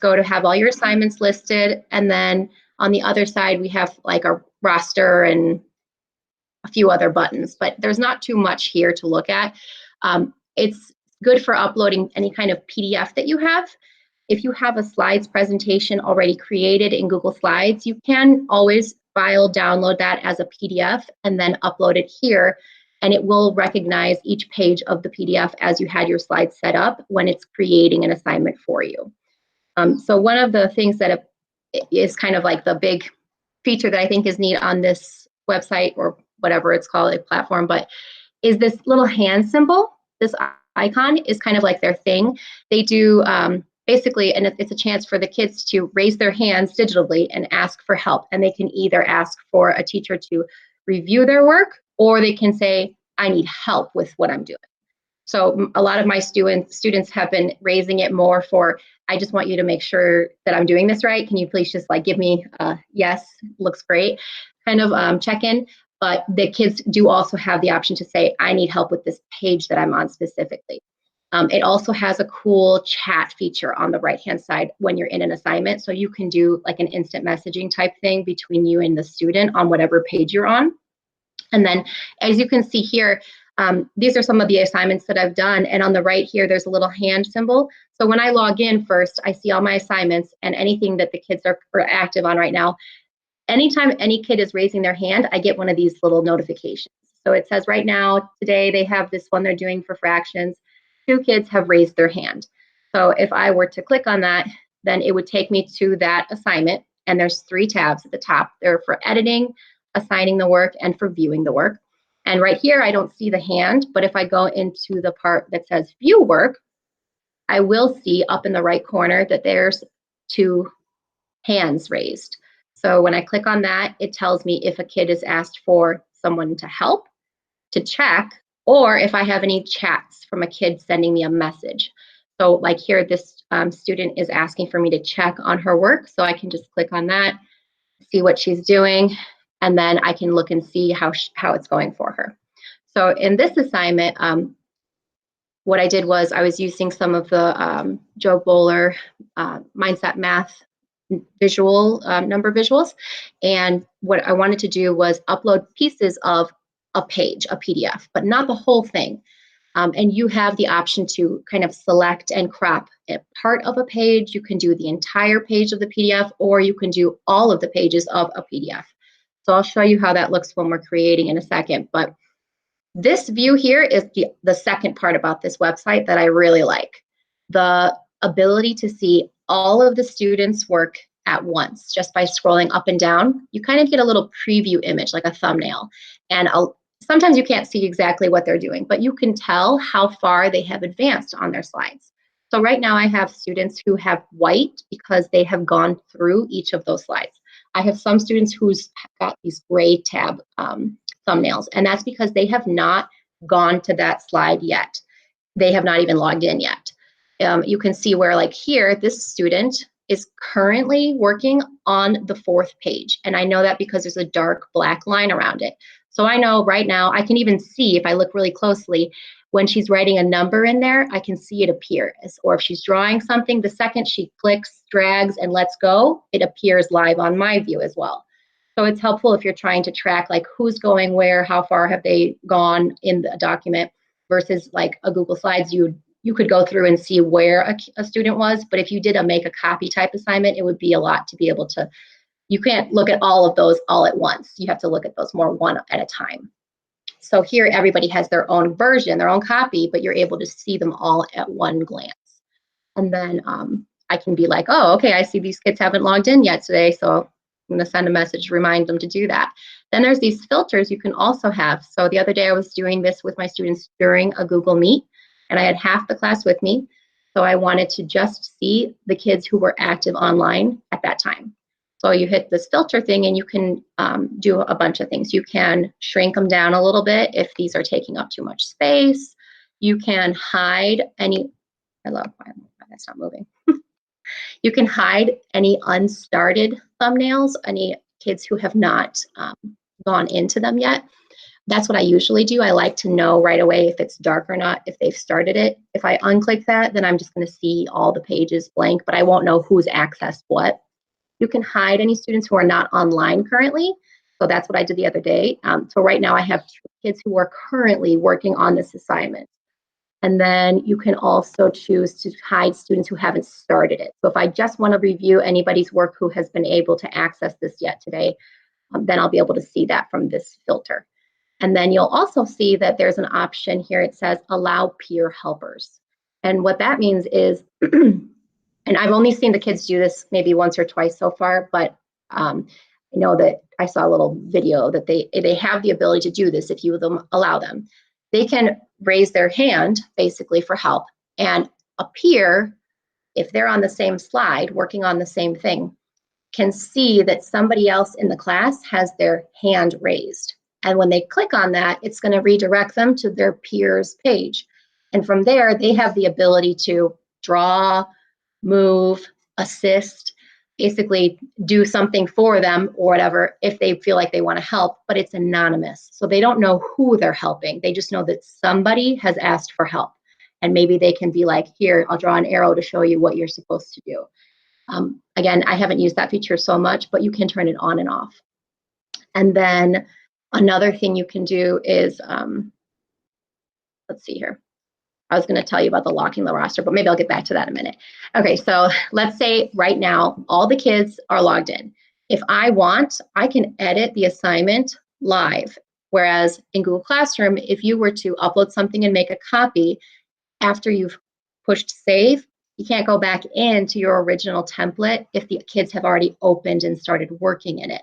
go to have all your assignments listed. And then on the other side, we have like a roster and a few other buttons, but there's not too much here to look at. It's good for uploading any kind of PDF that you have. If you have a slides presentation already created in Google Slides, you can always file, download that as a PDF, and then upload it here. And it will recognize each page of the PDF as you had your slides set up when it's creating an assignment for you. So one of the things that is kind of like the big feature that I think is neat on this website, or whatever it's called, a platform, but is this little hand symbol. This icon is kind of like their thing. They do basically, and it's a chance for the kids to raise their hands digitally and ask for help. And they can either ask for a teacher to review their work, or they can say, I need help with what I'm doing. So a lot of my students have been raising it more for, I just want you to make sure that I'm doing this right. Can you please just like give me a yes, looks great, kind of check-in. But the kids do also have the option to say, I need help with this page that I'm on specifically. It also has a cool chat feature on the right-hand side when you're in an assignment. So you can do like an instant messaging type thing between you and the student on whatever page you're on. And then as you can see here, these are some of the assignments that I've done. And on the right here, there's a little hand symbol. So when I log in first, I see all my assignments and anything that the kids are active on right now. Anytime any kid is raising their hand, I get one of these little notifications. So it says right now, today they have this one they're doing for fractions. 2 kids have raised their hand. So if I were to click on that, then it would take me to that assignment. And there's 3 tabs at the top. They're for editing, assigning the work, and for viewing the work. And right here, I don't see the hand, but if I go into the part that says view work, I will see up in the right corner that there's 2 hands raised. So when I click on that, it tells me if a kid is asked for someone to help, to check, or if I have any chats from a kid sending me a message. So like here, this student is asking for me to check on her work. So I can just click on that, see what she's doing, and then I can look and see how it's going for her. So in this assignment, what I did was I was using some of the Joe Bowler Mindset Math visual number visuals, and what I wanted to do was upload pieces of a page, a PDF, but not the whole thing. And you have the option to kind of select and crop a part of a page. You can do the entire page of the PDF, or you can do all of the pages of a PDF. So I'll show you how that looks when we're creating in a second. But this view here is the second part about this website that I really like. The ability to see all of the students' work at once just by scrolling up and down. You kind of get a little preview image, like a thumbnail. And sometimes you can't see exactly what they're doing, but you can tell how far they have advanced on their slides. So right now I have students who have white because they have gone through each of those slides. I have some students who's got these gray tab thumbnails, and that's because they have not gone to that slide yet. They have not even logged in yet. You can see where, like here, this student is currently working on the 4th page. And I know that because there's a dark black line around it. So I know right now, I can even see, if I look really closely, when she's writing a number in there, I can see it appear. Or if she's drawing something, the second she clicks, drags, and lets go, it appears live on my view as well. So it's helpful if you're trying to track like who's going where, how far have they gone in the document, versus like a Google Slides, you could go through and see where a student was. But if you did a make a copy type assignment, it would be a lot to be able to, you can't look at all of those all at once. You have to look at those more one at a time. So here, everybody has their own version, their own copy, but you're able to see them all at one glance. And then I can be like, oh, okay, I see these kids haven't logged in yet today, so I'm going to send a message to remind them to do that. Then there's these filters you can also have. So the other day I was doing this with my students during a Google Meet, and I had half the class with me. So I wanted to just see the kids who were active online at that time. So you hit this filter thing and you can do a bunch of things. You can shrink them down a little bit if these are taking up too much space. You can hide any, why that's not moving. You can hide any unstarted thumbnails, any kids who have not gone into them yet. That's what I usually do. I like to know right away if it's dark or not, if they've started it. If I unclick that, then I'm just going to see all the pages blank, but I won't know who's accessed what. You can hide any students who are not online currently. So that's what I did the other day. So right now I have 2 kids who are currently working on this assignment. And then you can also choose to hide students who haven't started it. So if I just want to review anybody's work who has been able to access this yet today, then I'll be able to see that from this filter. And then you'll also see that there's an option here. It says allow peer helpers. And what that means is, and I've only seen the kids do this maybe once or twice so far, but I know that I saw a little video that they have the ability to do this if you allow them. They can raise their hand basically for help, and a peer, if they're on the same slide working on the same thing, can see that somebody else in the class has their hand raised. And when they click on that, it's going to redirect them to their peers page. And from there, they have the ability to draw, move, assist, basically do something for them or whatever if they feel like they want to help, but it's anonymous. So they don't know who they're helping. They just know that somebody has asked for help. And maybe they can be like, here, I'll draw an arrow to show you what you're supposed to do. Again, I haven't used that feature so much, but you can turn it on and off. And then another thing you can do is, let's see here. I was going to tell you about the locking the roster, but maybe I'll get back to that in a minute. Okay, so let's say right now all the kids are logged in. If I want, I can edit the assignment live. Whereas in Google Classroom, if you were to upload something and make a copy, after you've pushed save, you can't go back into your original template if the kids have already opened and started working in it.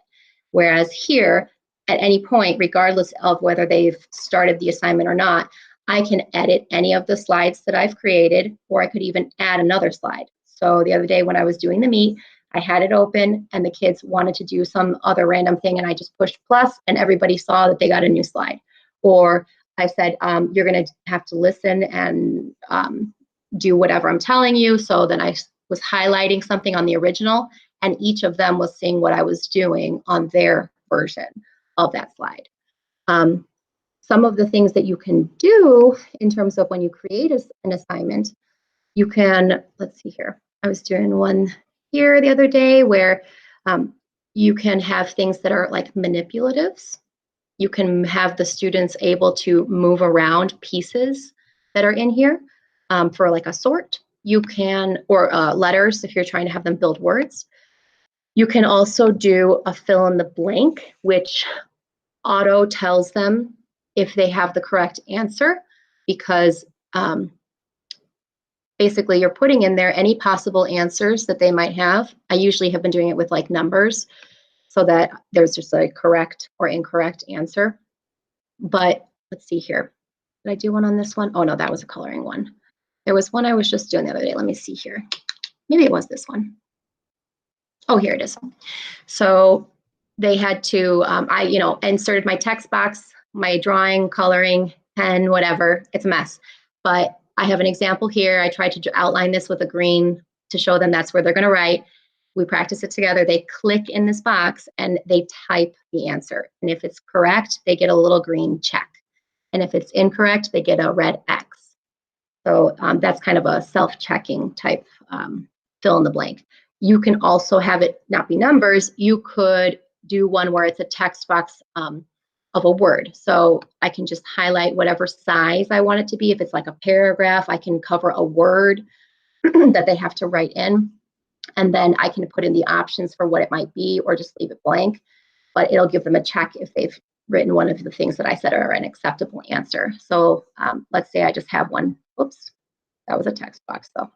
Whereas here, at any point, regardless of whether they've started the assignment or not, I can edit any of the slides that I've created, or I could even add another slide. So the other day when I was doing the meet, I had it open and the kids wanted to do some other random thing and I just pushed plus and everybody saw that they got a new slide. Or I said, you're going to have to listen and do whatever I'm telling you. So then I was highlighting something on the original and each of them was seeing what I was doing on their version of that slide. Some of the things that you can do in terms of when you create an assignment, you can, let's see here. I was doing one here the other day where you can have things that are like manipulatives. You can have the students able to move around pieces that are in here for like a sort. You can, or letters if you're trying to have them build words. You can also do a fill in the blank, which auto tells them if they have the correct answer, because basically you're putting in there any possible answers that they might have. I usually have been doing it with like numbers so that there's just a correct or incorrect answer. But let's see here. Did I do one on this one? Oh no, that was a coloring one. There was one I was just doing the other day. Let me see here. Maybe it was this one. Oh, here it is. So they had to, I inserted my text box, my drawing, coloring, pen, whatever. It's a mess. But I have an example here. I tried to outline this with a green to show them that's where they're going to write. We practice it together. They click in this box and they type the answer. And if it's correct, they get a little green check. And if it's incorrect, they get a red X. So that's kind of a self-checking type fill in the blank. You can also have it not be numbers. You could do one where it's a text box of a word. So I can just highlight whatever size I want it to be. If it's like a paragraph, I can cover a word that they have to write in. And then I can put in the options for what it might be or just leave it blank. But it'll give them a check if they've written one of the things that I said are an acceptable answer. So let's say I just have one. Oops, that was a text box though.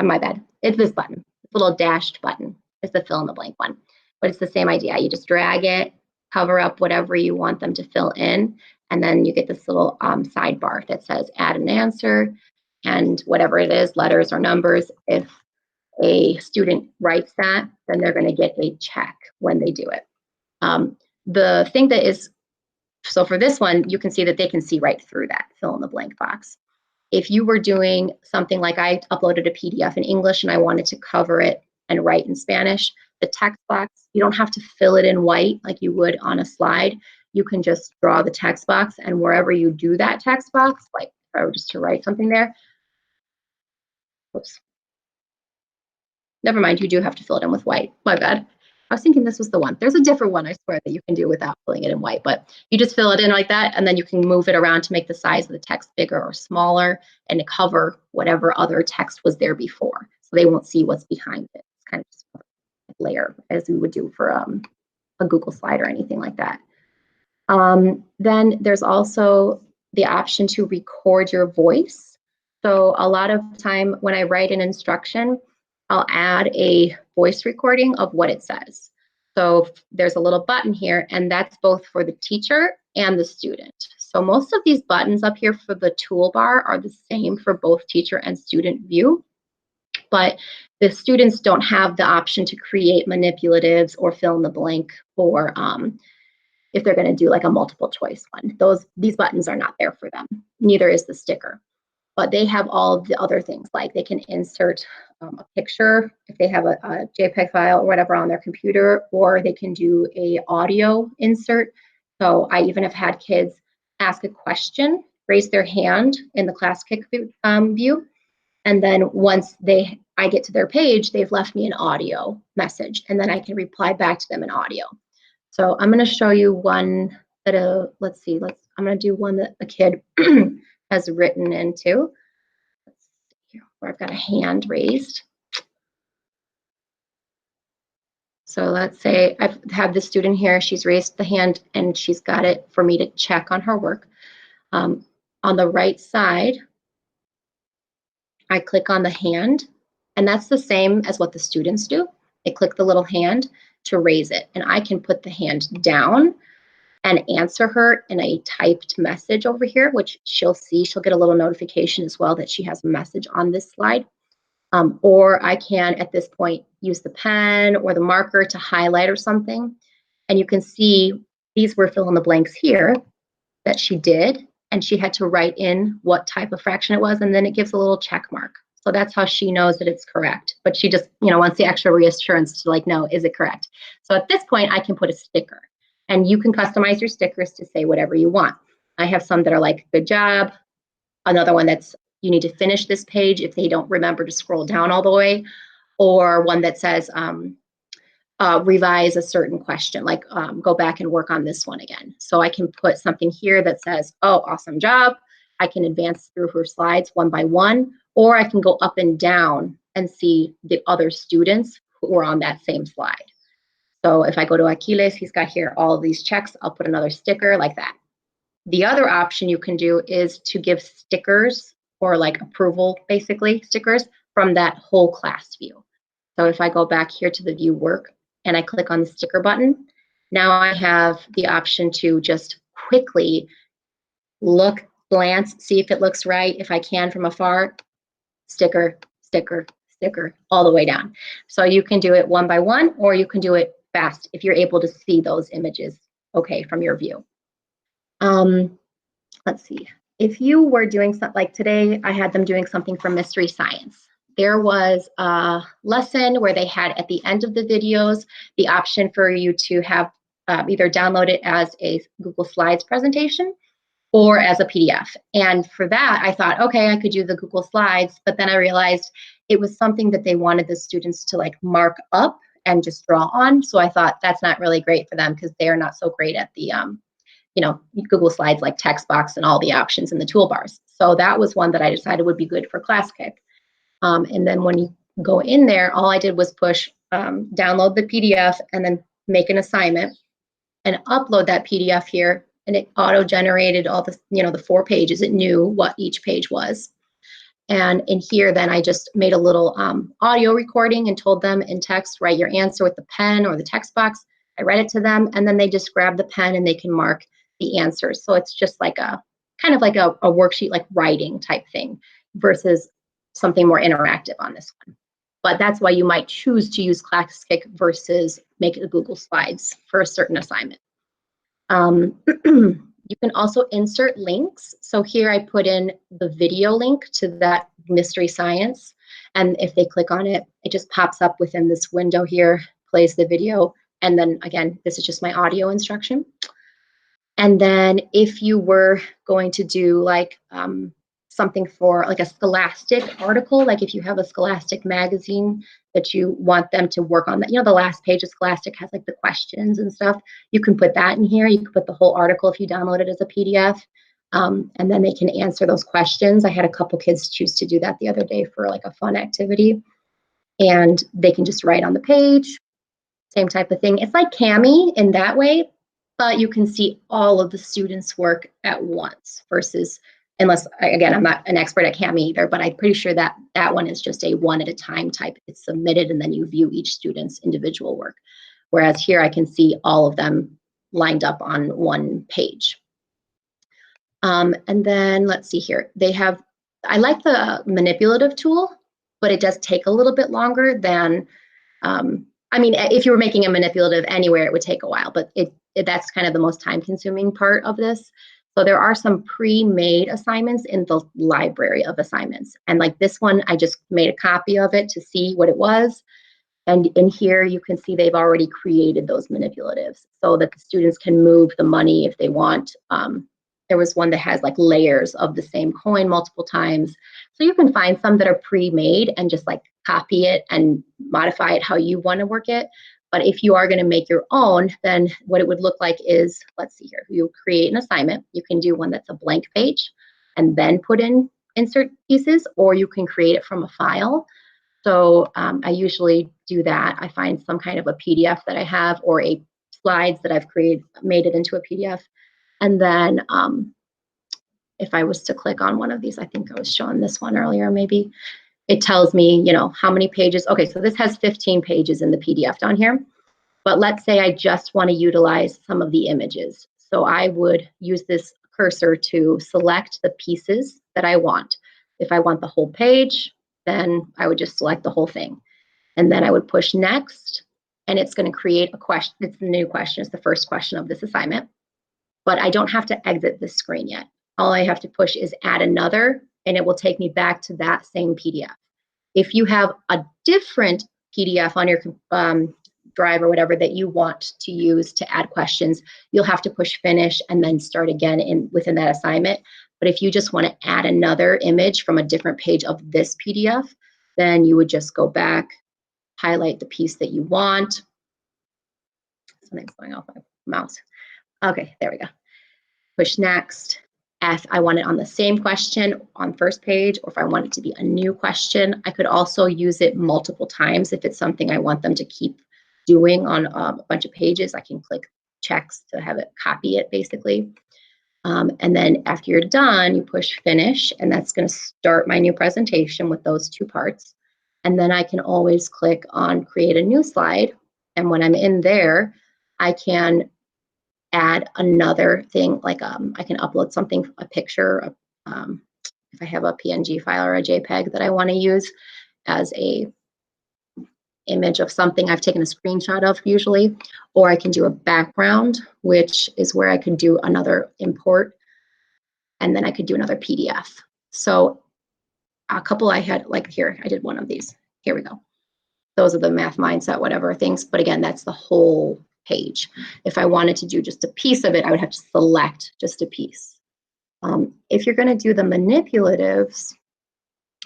My bad. It's this button, this little dashed button. It's the fill in the blank one. But it's the same idea. You just drag it, cover up whatever you want them to fill in, and then you get this little sidebar that says add an answer, and whatever it is, letters or numbers. If a student writes that, then they're going to get a check when they do it. The thing that is, so for this one, you can see that they can see right through that fill in the blank box. If you were doing something like I uploaded a PDF in English and I wanted to cover it and write in Spanish, the text box, you don't have to fill it in white like you would on a slide. you can just draw the text box, and wherever you do that text box, like if I were just to write something there, oops, never mind, you do have to fill it in with white. My bad. I was thinking this was the one. There's a different one, I swear, that you can do without filling it in white, but you just fill it in like that, and then you can move it around to make the size of the text bigger or smaller and to cover whatever other text was there before. So they won't see what's behind it. It's kind of just a layer as we would do for a Google slide or anything like that. Then there's also the option to record your voice. So a lot of time when I write an instruction, I'll add a voice recording of what it says. So there's a little button here, and that's both for the teacher and the student. So most of these buttons up here for the toolbar are the same for both teacher and student view, but the students don't have the option to create manipulatives or fill in the blank, or if they're going to do like a multiple choice one. These buttons are not there for them. Neither is the sticker. But they have all of the other things, like they can insert a picture if they have a JPEG file or whatever on their computer, or they can do a audio insert. So I even have had kids ask a question, raise their hand in the Classkick view, and then once I get to their page, they've left me an audio message, and then I can reply back to them in audio. So I'm going to show you one that let's see, I'm going to do one that a kid has written into. Let's see here, where I've got a hand raised. So let's say I've had the student here, she's raised the hand and she's got it for me to check on her work. On the right side, I click on the hand, and that's the same as what the students do. They click the little hand to raise it, and I can put the hand down and answer her in a typed message over here, which she'll see. She'll get a little notification as well that she has a message on this slide. Or I can, at this point, use the pen or the marker to highlight or something. And you can see these were fill in the blanks here that she did, and she had to write in what type of fraction it was, and then it gives a little check mark. So that's how she knows that it's correct. But she just, wants the extra reassurance to know, is it correct? So at this point, I can put a sticker. And you can customize your stickers to say whatever you want. I have some that are like, good job. Another one that's, you need to finish this page if they don't remember to scroll down all the way. Or one that says, revise a certain question, like go back and work on this one again. So I can put something here that says, oh, awesome job. I can advance through her slides one by one, or I can go up and down and see the other students who are on that same slide. So if I go to Aquiles, he's got here all of these checks. I'll put another sticker like that. The other option you can do is to give stickers, or like approval, basically, stickers from that whole class view. So if I go back here to the view work and I click on the sticker button, now I have the option to just quickly look, glance, see if it looks right. If I can from afar, sticker, sticker, sticker, all the way down. So you can do it one by one, or you can do it fast if you're able to see those images okay from your view. Let's see. If you were doing something like today, I had them doing something for mystery science. There was a lesson where they had at the end of the videos the option for you to have either download it as a Google Slides presentation or as a PDF. And for that, I thought, okay, I could do the Google Slides, but then I realized it was something that they wanted the students to like mark up and just draw on. So I thought that's not really great for them because they are not so great at the Google Slides, like text box and all the options in the toolbars. So that was one that I decided would be good for Classkick. And then when you go in there, all I did was push download the PDF and then make an assignment and upload that PDF here. And it auto-generated all the, the 4 pages. It knew what each page was. And in here, then I just made a little audio recording and told them in text, write your answer with the pen or the text box. I read it to them, and then they just grab the pen and they can mark the answers. So it's just like a kind of like a worksheet, like writing type thing versus something more interactive on this one. But that's why you might choose to use Classkick versus make it Google Slides for a certain assignment. You can also insert links. So here I put in the video link to that mystery science. And if they click on it, it just pops up within this window here, plays the video. And then again, this is just my audio instruction. And then if you were going to do like something for like a Scholastic article, like if you have a Scholastic magazine that you want them to work on, that, you know, the last page of Scholastic has like the questions and stuff, you can put that in here. You can put the whole article if you download it as a PDF. And then they can answer those questions. I had a couple kids choose to do that the other day for like a fun activity. And they can just write on the page, same type of thing. It's like Kami in that way, but you can see all of the students' work at once versus, unless, again, I'm not an expert at Kami either, but I'm pretty sure that that one is just a one at a time type. It's submitted and then you view each student's individual work. Whereas here I can see all of them lined up on one page. And then let's see here. They have, I like the manipulative tool, but it does take a little bit longer than, I mean, if you were making a manipulative anywhere, it would take a while, but that's kind of the most time consuming part of this. So there are some pre-made assignments in the library of assignments. And like this one, I just made a copy of it to see what it was. And in here, you can see they've already created those manipulatives so that the students can move the money if they want. There was one that has like layers of the same coin multiple times. So you can find some that are pre-made and just like copy it and modify it how you want to work it. But if you are going to make your own, then what it would look like is, let's see here, you create an assignment. You can do one that's a blank page and then put in insert pieces, or you can create it from a file. So I usually do that. I find some kind of a PDF that I have or a slides that I've made it into a PDF. And then if I was to click on one of these, I think I was showing this one earlier, maybe, it tells me, you know, how many pages. Okay, so this has 15 pages in the PDF down here. But let's say I just want to utilize some of the images. So I would use this cursor to select the pieces that I want. If I want the whole page, then I would just select the whole thing. And then I would push next, and it's going to create a question. It's the new question. It's the first question of this assignment. But I don't have to exit this screen yet. All I have to push is add another, and it will take me back to that same PDF. If you have a different PDF on your drive or whatever that you want to use to add questions, you'll have to push finish and then start again within that assignment. But if you just want to add another image from a different page of this PDF, then you would just go back, highlight the piece that you want. Something's going off my mouse. Okay, there we go. Push next. If I want it on the same question on first page, or if I want it to be a new question, I could also use it multiple times. If it's something I want them to keep doing on a bunch of pages, I can click checks to have it copy it basically. And then after you're done, you push finish, and that's going to start my new presentation with those two parts. And then I can always click on create a new slide. And when I'm in there, I can add another thing, like I can upload something, a picture, if I have a PNG file or a JPEG that I want to use as a image of something I've taken a screenshot of usually, or I can do a background, which is where I could do another import, and then I could do another PDF. So a couple I had, like here, I did one of these. Here we go. Those are the math mindset, whatever things. But again, that's the whole page. If I wanted to do just a piece of it, I would have to select just a piece. If you're going to do the manipulatives,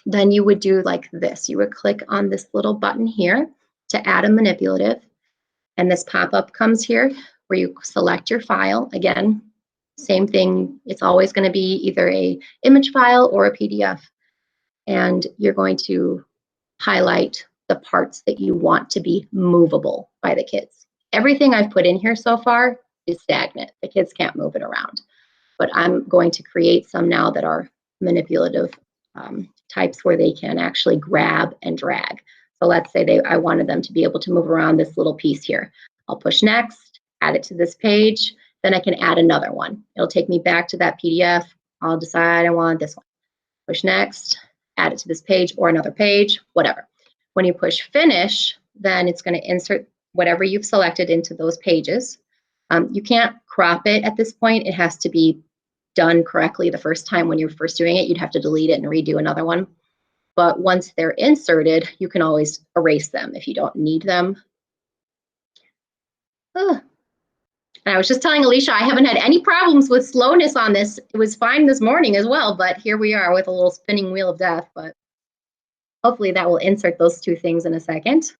then you would do like this. You would click on this little button here to add a manipulative. And this pop-up comes here where you select your file. Again, same thing. It's always going to be either a image file or a PDF. And you're going to highlight the parts that you want to be movable by the kids. Everything I've put in here so far is stagnant. The kids can't move it around. But I'm going to create some now that are manipulative types where they can actually grab and drag. So let's say I wanted them to be able to move around this little piece here. I'll push next, add it to this page, then I can add another one. It'll take me back to that PDF. I'll decide I want this one. Push next, add it to this page or another page, whatever. When you push finish, then it's going to insert whatever you've selected into those pages. You can't crop it at this point. It has to be done correctly the first time when you're first doing it. You'd have to delete it and redo another one. But once they're inserted, you can always erase them if you don't need them. And I was just telling Alicia, I haven't had any problems with slowness on this. It was fine this morning as well, but here we are with a little spinning wheel of death. But hopefully that will insert those two things in a second.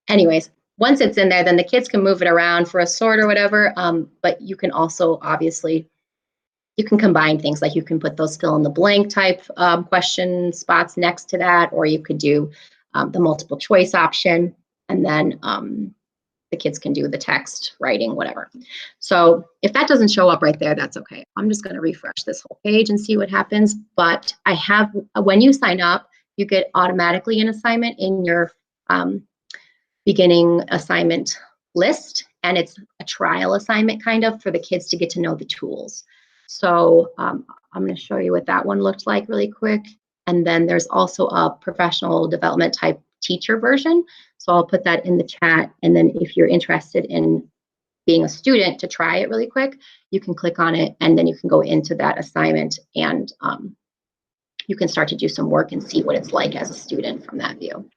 Anyways, once it's in there, then the kids can move it around for a sort or whatever. But you can also obviously, you can combine things, like you can put those fill in the blank type question spots next to that, or you could do the multiple choice option, and then the kids can do the text, writing, whatever. So if that doesn't show up right there, that's okay. I'm just going to refresh this whole page and see what happens. But I have, when you sign up, you get automatically an assignment in your beginning assignment list, and it's a trial assignment kind of for the kids to get to know the tools. So I'm going to show you what that one looked like really quick. And then there's also a professional development type teacher version. So I'll put that in the chat. And then if you're interested in being a student to try it really quick, you can click on it, and then you can go into that assignment, and you can start to do some work and see what it's like as a student from that view.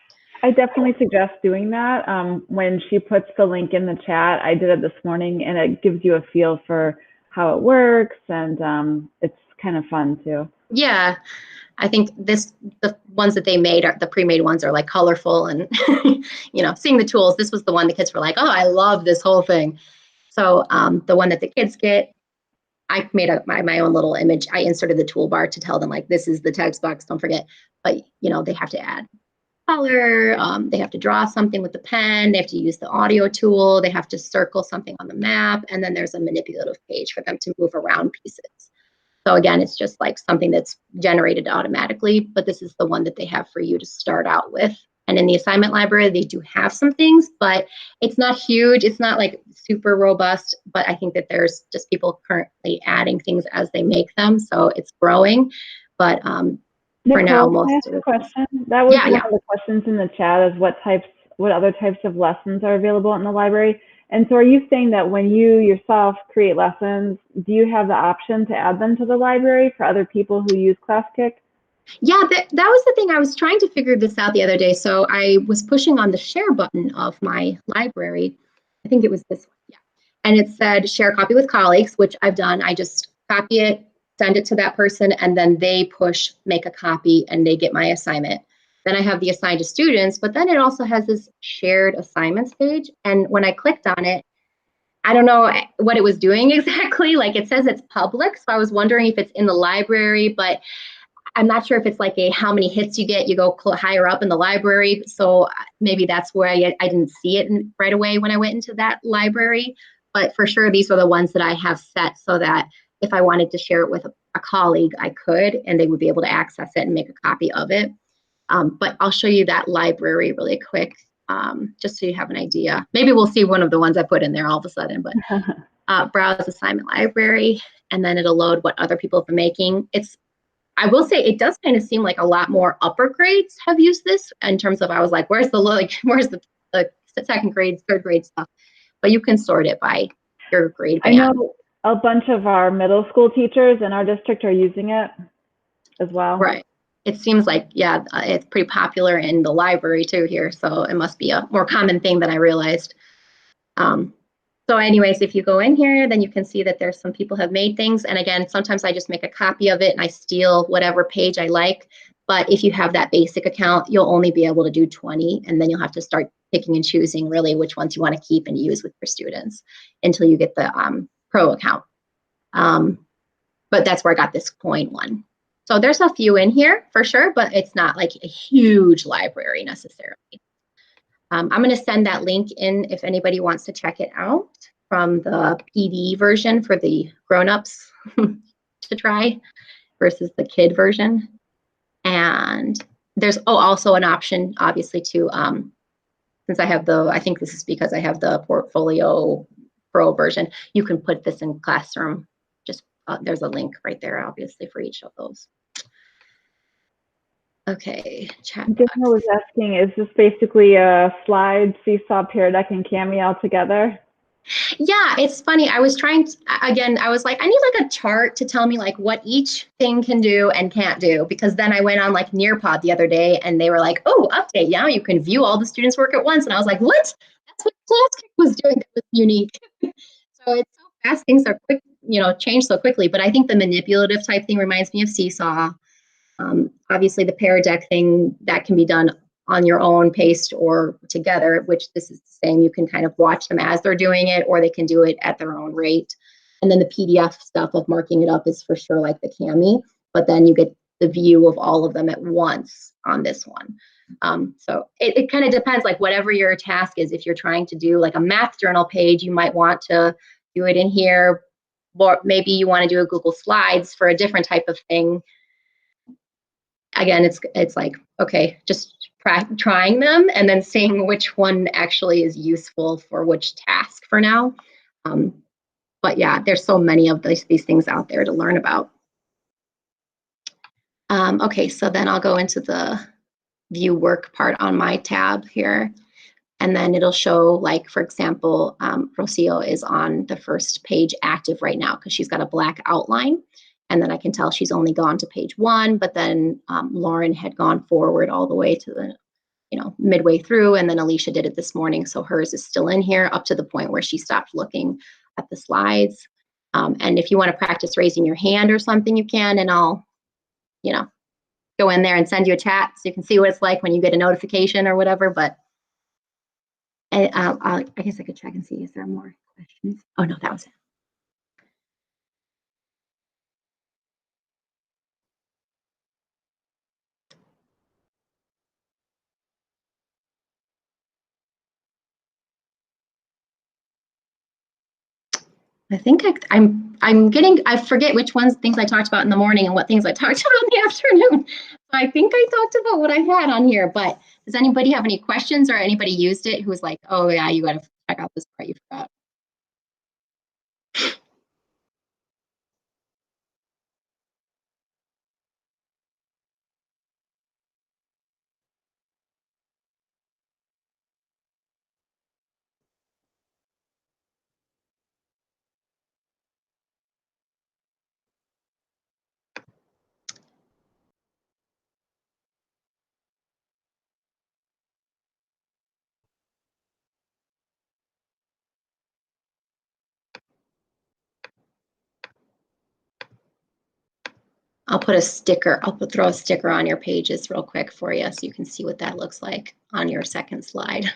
I definitely suggest doing that. When she puts the link in the chat, I did it this morning, and it gives you a feel for how it works, and it's kind of fun too. Yeah, I think the ones that they made, are the pre-made ones, are like colorful, and seeing the tools. This was the one the kids were like, oh, I love this whole thing. So the one that the kids get, I made up my own little image. I inserted the toolbar to tell them, like, this is the text box, don't forget. But they have to add color, they have to draw something with the pen, they have to use the audio tool, they have to circle something on the map, and then there's a manipulative page for them to move around pieces. So again, it's just like something that's generated automatically, but this is the one that they have for you to start out with. And in the assignment library, they do have some things, but it's not huge. It's not like super robust, but I think that there's just people currently adding things as they make them. So it's growing, but Nicole, for now, can I ask a question? That was one of the questions in the chat, is what other types of lessons are available in the library. And so are you saying that when you yourself create lessons, do you have the option to add them to the library for other people who use Classkick? Yeah, that was the thing. I was trying to figure this out the other day. So I was pushing on the share button of my library. I think it was this one, yeah. And it said share a copy with colleagues, which I've done. I just copy it, send it to that person, and then they push make a copy and they get my assignment. Then I have the assigned to students, but then it also has this shared assignments page. And when I clicked on it, I don't know what it was doing exactly. Like, it says it's public. So I was wondering if it's in the library, but I'm not sure if it's like how many hits you get, you go higher up in the library. So maybe that's where I didn't see it right away when I went into that library. But for sure, these are the ones that I have set so that if I wanted to share it with a colleague, I could, and they would be able to access it and make a copy of it. But I'll show you that library really quick, just so you have an idea. Maybe we'll see one of the ones I put in there all of a sudden, but browse assignment library, and then it'll load what other people have been making. I will say it does kind of seem like a lot more upper grades have used this, in terms of, I was like, where's the second grade, third grade stuff? But you can sort it by your grade band. I know a bunch of our middle school teachers in our district are using it as well. Right. It seems like, yeah, it's pretty popular in the library too here. So it must be a more common thing than I realized. So anyways, if you go in here, then you can see that there's some people have made things. And again, sometimes I just make a copy of it and I steal whatever page I like. But if you have that basic account, you'll only be able to do 20. And then you'll have to start picking and choosing really which ones you want to keep and use with your students until you get the pro account. But that's where I got this coin one. So there's a few in here for sure, but it's not like a huge library necessarily. I'm going to send that link in if anybody wants to check it out from the PD version for the grown-ups to try versus the kid version. And there's also an option, obviously, to since I have I think this is because I have the Portfolio Pro version, you can put this in Classroom. Just there's a link right there, obviously, for each of those. Okay, chat box. Dana was asking, is this basically a slide, Seesaw, Pear Deck, and Cami all together? Yeah, it's funny. I was trying to, again, I was like, I need like a chart to tell me like what each thing can do and can't do, because then I went on like Nearpod the other day and they were like, oh, update, now you can view all the students' work at once. And I was like, what? That's what Classkick was doing that was unique. So it's so fast, things are quick, change so quickly. But I think the manipulative type thing reminds me of Seesaw. Obviously, the pair deck thing that can be done on your own, paced or together, which this is the same. You can kind of watch them as they're doing it, or they can do it at their own rate. And then the PDF stuff of marking it up is for sure like the Cami, but then you get the view of all of them at once on this one. So it kind of depends, like whatever your task is. If you're trying to do like a math journal page, you might want to do it in here, or maybe you want to do a Google Slides for a different type of thing. Again, it's like, okay, just trying them and then seeing which one actually is useful for which task for now. But yeah, there's so many of these things out there to learn about. Okay, so then I'll go into the view work part on my tab here. And then it'll show, like, for example, Rocio is on the first page active right now because she's got a black outline. And then I can tell she's only gone to page 1, but then Lauren had gone forward all the way to the, midway through. And then Alicia did it this morning. So hers is still in here up to the point where she stopped looking at the slides. And if you want to practice raising your hand or something, you can, and I'll, go in there and send you a chat so you can see what it's like when you get a notification or whatever. But I guess I could check and see, is there more questions? Oh, no, that was it. I think I forget which things I talked about in the morning and what things I talked about in the afternoon. So I think I talked about what I had on here, but does anybody have any questions or anybody used it who was like, oh yeah, you got to check out this part you forgot? I'll throw a sticker on your pages real quick for you so you can see what that looks like on your second slide.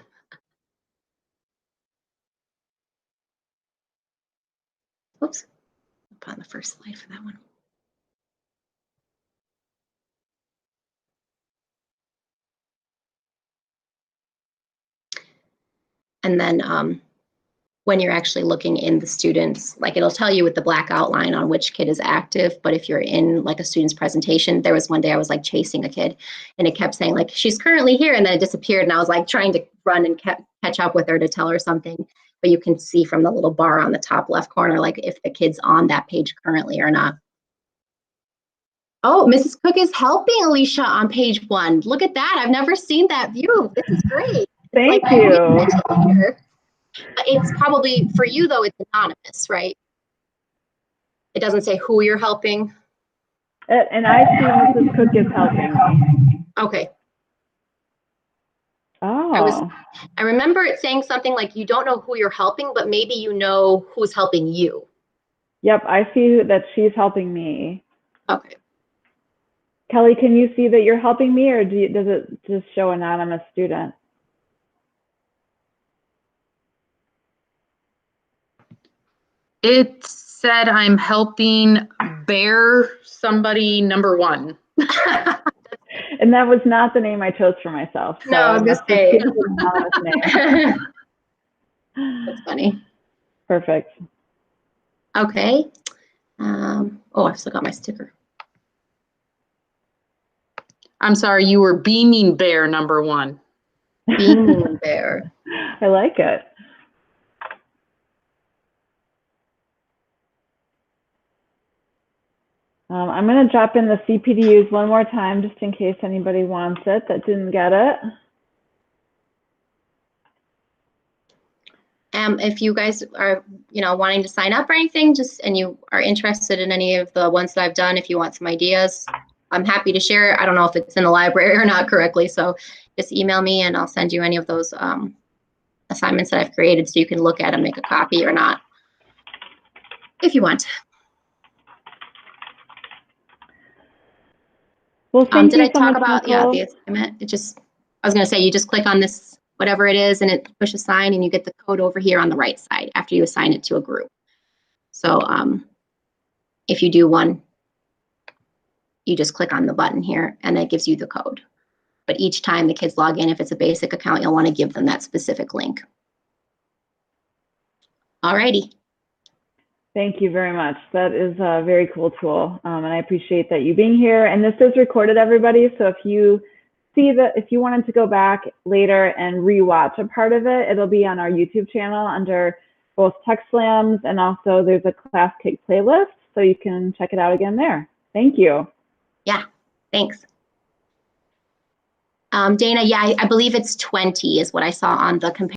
Oops, up on the first slide for that one. And then when you're actually looking in the students, like it'll tell you with the black outline on which kid is active. But if you're in like a student's presentation, there was one day I was like chasing a kid and it kept saying like, she's currently here, and then it disappeared. And I was like trying to run and catch up with her to tell her something. But you can see from the little bar on the top left corner, like if the kid's on that page currently or not. Oh, Mrs. Cook is helping Alicia on page 1. Look at that. I've never seen that view. This is great. Thank you. It's probably, for you though, it's anonymous, right? It doesn't say who you're helping. And I see Mrs. Cook is helping me. Okay. Oh. I remember it saying something like you don't know who you're helping, but maybe you know who's helping you. Yep, I see that she's helping me. Okay. Kelly, can you see that you're helping me, or does it just show anonymous student? It said I'm helping Bear somebody number 1. And that was not the name I chose for myself. So no, this day. That's funny. Perfect. Okay. Oh, I've still got my sticker. I'm sorry, you were beaming Bear number 1. Beaming Bear. I like it. I'm going to drop in the CPDUs one more time just in case anybody wants it that didn't get it. If you guys are, wanting to sign up or anything, and you are interested in any of the ones that I've done, if you want some ideas, I'm happy to share. I don't know if it's in the library or not correctly, so just email me and I'll send you any of those assignments that I've created so you can look at them, make a copy or not, if you want. Well, thank Did you I so talk much, about, Nicole. the assignment? I was going to say, you just click on this, whatever it is, and it push assign, and you get the code over here on the right side after you assign it to a group. So if you do one, you just click on the button here, and that gives you the code. But each time the kids log in, if it's a basic account, you'll want to give them that specific link. All righty. Thank you very much. That is a very cool tool, and I appreciate that you being here. And this is recorded, everybody. So if you see that, if you wanted to go back later and rewatch a part of it, it'll be on our YouTube channel under both Tech Slams, and also there's a Classkick playlist, so you can check it out again there. Thank you. Yeah, thanks. Dana, yeah, I believe it's 20 is what I saw on the